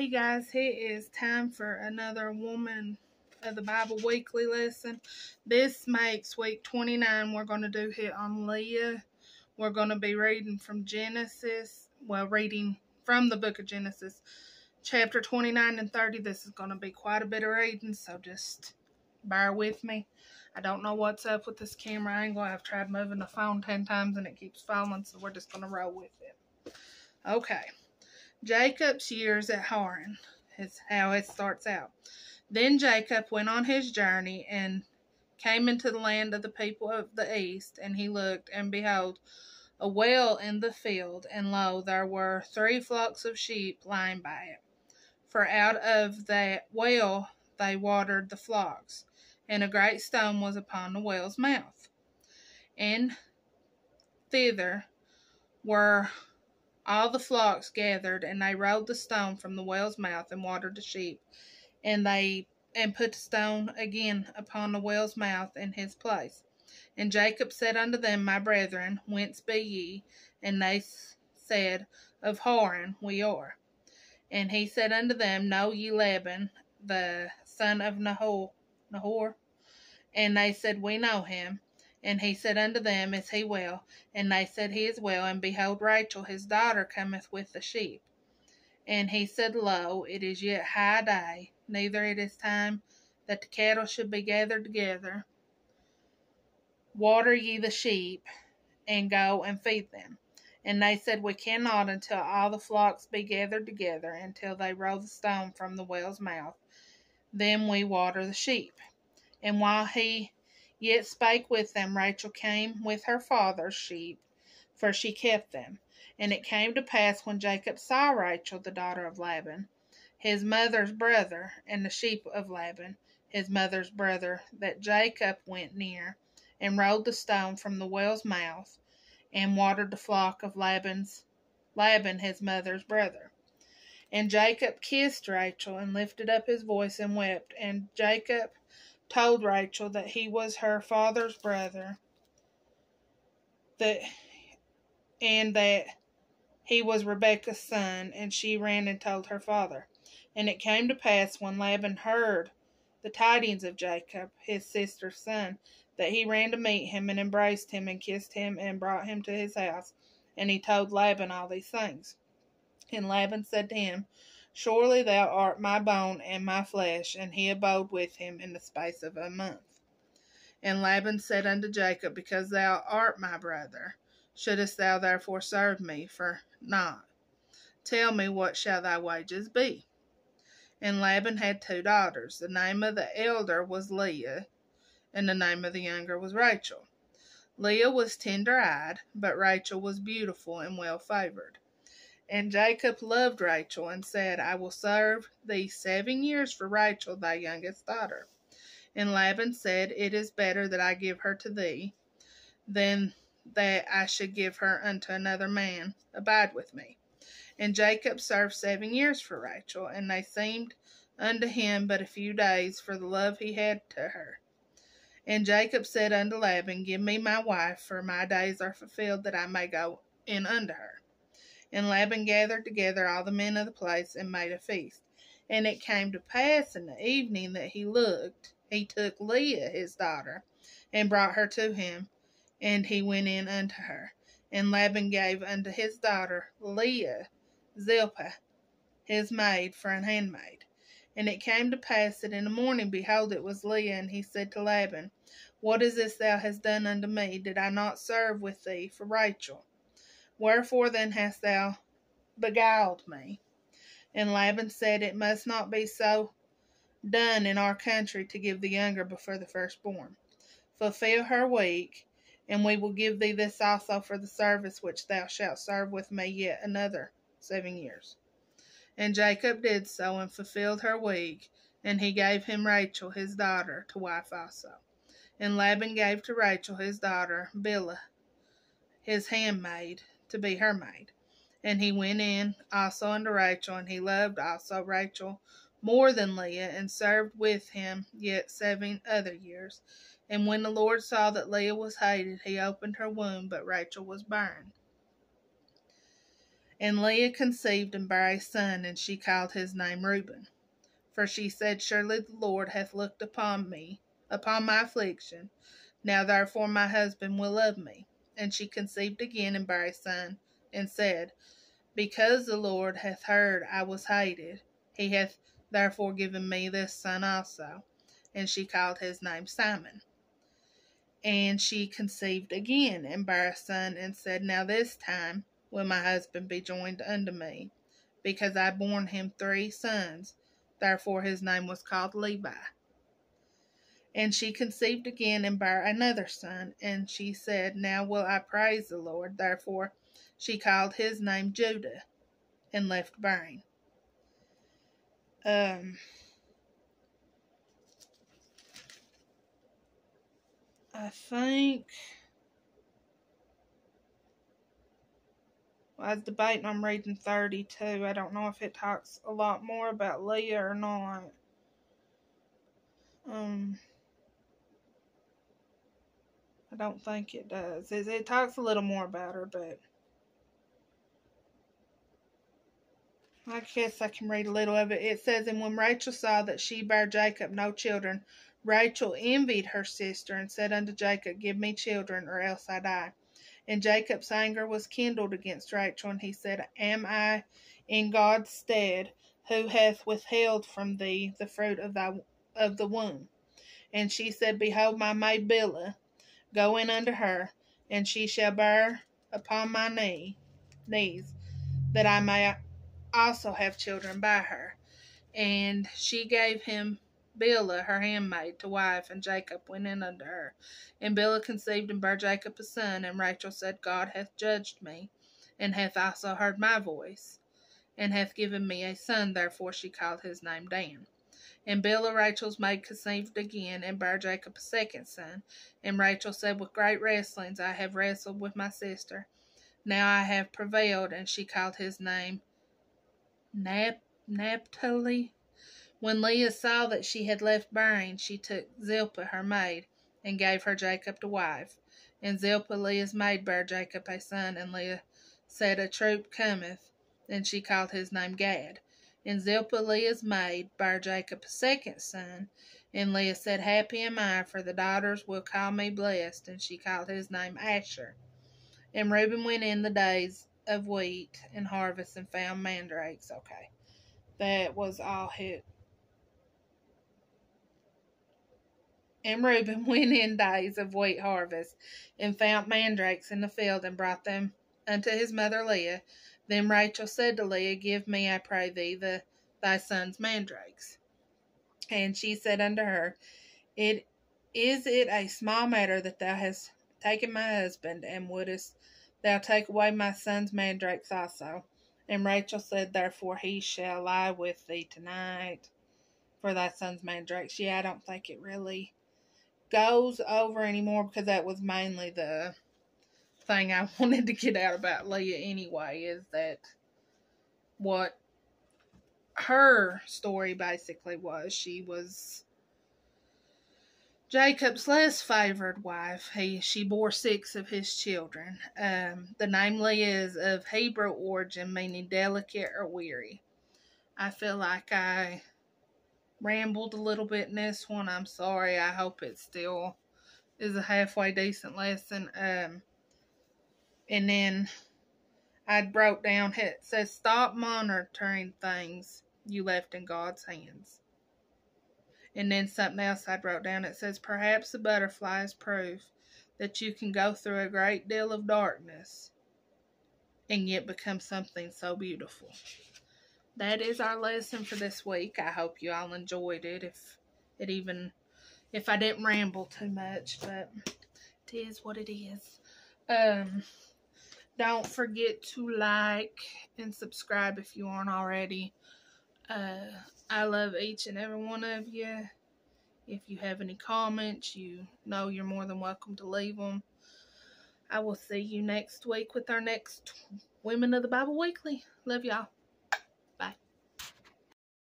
Hey guys, it is time for another Woman of the Bible weekly lesson. This makes week 29. We're going to do it on Leah. We're going to be reading from Genesis, reading from the book of Genesis, chapter 29 and 30. This is going to be quite a bit of reading, so just bear with me. I don't know what's up with this camera angle. I've tried moving the phone 10 times and it keeps falling, so we're just going to roll with it. Okay. Jacob's years at Haran is how it starts out. Then Jacob went on his journey and came into the land of the people of the east, and he looked, and behold, a well in the field, and lo, there were 3 flocks of sheep lying by it. For out of that well they watered the flocks, and a great stone was upon the well's mouth. And thither were all the flocks gathered, and they rolled the stone from the well's mouth and watered the sheep, and put the stone again upon the well's mouth in his place. And Jacob said unto them, My brethren, whence be ye? And they said, Of Haran we are. And he said unto them, Know ye Laban, the son of Nahor? And they said, We know him. And he said unto them, Is he well? And they said, He is well. And behold, Rachel his daughter cometh with the sheep. And he said, Lo, it is yet high day, neither it is time that the cattle should be gathered together. Water ye the sheep, and go and feed them. And they said, We cannot until all the flocks be gathered together, until they roll the stone from the well's mouth. Then we water the sheep. And while he yet spake with them, Rachel came with her father's sheep, for she kept them. And it came to pass, when Jacob saw Rachel, the daughter of Laban, his mother's brother, and the sheep of Laban, his mother's brother, that Jacob went near, and rolled the stone from the well's mouth, and watered the flock of Laban, his mother's brother. And Jacob kissed Rachel, and lifted up his voice, and wept. And Jacob told Rachel that he was her father's brother, and that he was Rebekah's son, and she ran and told her father. And it came to pass, when Laban heard the tidings of Jacob, his sister's son, that he ran to meet him, and embraced him, and kissed him, and brought him to his house. And he told Laban all these things. And Laban said to him, Surely thou art my bone and my flesh. And he abode with him in the space of a month. And Laban said unto Jacob, Because thou art my brother, shouldest thou therefore serve me for naught? Tell me, what shall thy wages be? And Laban had 2 daughters. The name of the elder was Leah, and the name of the younger was Rachel. Leah was tender-eyed, but Rachel was beautiful and well-favored. And Jacob loved Rachel, and said, I will serve thee 7 years for Rachel, thy youngest daughter. And Laban said, It is better that I give her to thee, than that I should give her unto another man. Abide with me. And Jacob served 7 years for Rachel, and they seemed unto him but a few days, for the love he had to her. And Jacob said unto Laban, Give me my wife, for my days are fulfilled, that I may go in unto her. And Laban gathered together all the men of the place, and made a feast. And it came to pass in the evening that he took Leah his daughter, and brought her to him, and he went in unto her. And Laban gave unto his daughter Leah Zilpah his maid for an handmaid. And it came to pass that in the morning, behold, it was Leah. And he said to Laban, What is this thou hast done unto me? Did I not serve with thee for Rachel? Wherefore then hast thou beguiled me? And Laban said, It must not be so done in our country, to give the younger before the firstborn. Fulfill her week, and we will give thee this also for the service which thou shalt serve with me yet another 7 years. And Jacob did so, and fulfilled her week, and he gave him Rachel his daughter to wife also. And Laban gave to Rachel his daughter Bilhah his handmaid to be her maid. And he went in also unto Rachel, and he loved also Rachel more than Leah, and served with him yet 7 other years. And when the Lord saw that Leah was hated, he opened her womb, but Rachel was barren. And Leah conceived and bare a son, and she called his name Reuben. For she said, Surely the Lord hath looked upon me, upon my affliction. Now therefore my husband will love me. And she conceived again and bare a son, and said, Because the Lord hath heard I was hated, he hath therefore given me this son also. And she called his name Simon. And she conceived again and bare a son, and said, Now this time will my husband be joined unto me, because I born him 3 sons. Therefore his name was called Levi. And she conceived again and bare another son, and she said, Now will I praise the Lord. Therefore she called his name Judah, and left bearing. I think I was debating on reading 32. I don't know if it talks a lot more about Leah or not. I don't think it does. It talks a little more about her, but I guess I can read a little of it. It says, And when Rachel saw that she bare Jacob no children, Rachel envied her sister, and said unto Jacob, Give me children, or else I die. And Jacob's anger was kindled against Rachel, and he said, Am I in God's stead, who hath withheld from thee the fruit of the womb? And she said, Behold, my maid Bilhah, go in unto her, and she shall bear upon my knees, that I may also have children by her. And she gave him Bilhah her handmaid to wife, and Jacob went in unto her. And Bilhah conceived and bare Jacob a son, and Rachel said, God hath judged me, and hath also heard my voice, and hath given me a son. Therefore she called his name Dan. And Bilhah Rachel's maid conceived again, and bare Jacob a second son. And Rachel said, With great wrestlings I have wrestled with my sister. Now I have prevailed. And she called his name Naphtali. When Leah saw that she had left bearing, she took Zilpah her maid, and gave her Jacob to wife. And Zilpah Leah's maid bare Jacob a son, and Leah said, A troop cometh. And she called his name Gad. And Zilpah Leah's maid bare Jacob a second son, and Leah said, Happy am I, for the daughters will call me blessed. And she called his name Asher. And Reuben went in the days of wheat and harvest, and found mandrakes. Okay, that was all hit. And Reuben went in days of wheat harvest, and found mandrakes in the field, and brought them unto his mother Leah. Then Rachel said to Leah, Give me, I pray thee, thy son's mandrakes. And she said unto her, Is it a small matter that thou hast taken my husband, and wouldest thou take away my son's mandrakes also? And Rachel said, Therefore he shall lie with thee tonight for thy son's mandrakes. Yeah, I don't think it really goes over anymore, because that was mainly the thing I wanted to get out about Leah anyway, is that what her story basically was. She was Jacob's less favored wife. She bore 6 of his children. The name Leah is of Hebrew origin, meaning delicate or weary. I feel like I rambled a little bit in this one. I'm sorry. I hope it still is a halfway decent lesson. And then I broke down, it says, Stop monitoring things you left in God's hands. And then something else I wrote down, it says, Perhaps the butterfly is proof that you can go through a great deal of darkness and yet become something so beautiful. That is our lesson for this week. I hope you all enjoyed it, if I didn't ramble too much, but it is what it is. Don't forget to like and subscribe if you aren't already. I love each and every one of you. If you have any comments, you know you're more than welcome to leave them. I will see you next week with our next Women of the Bible Weekly. Love y'all.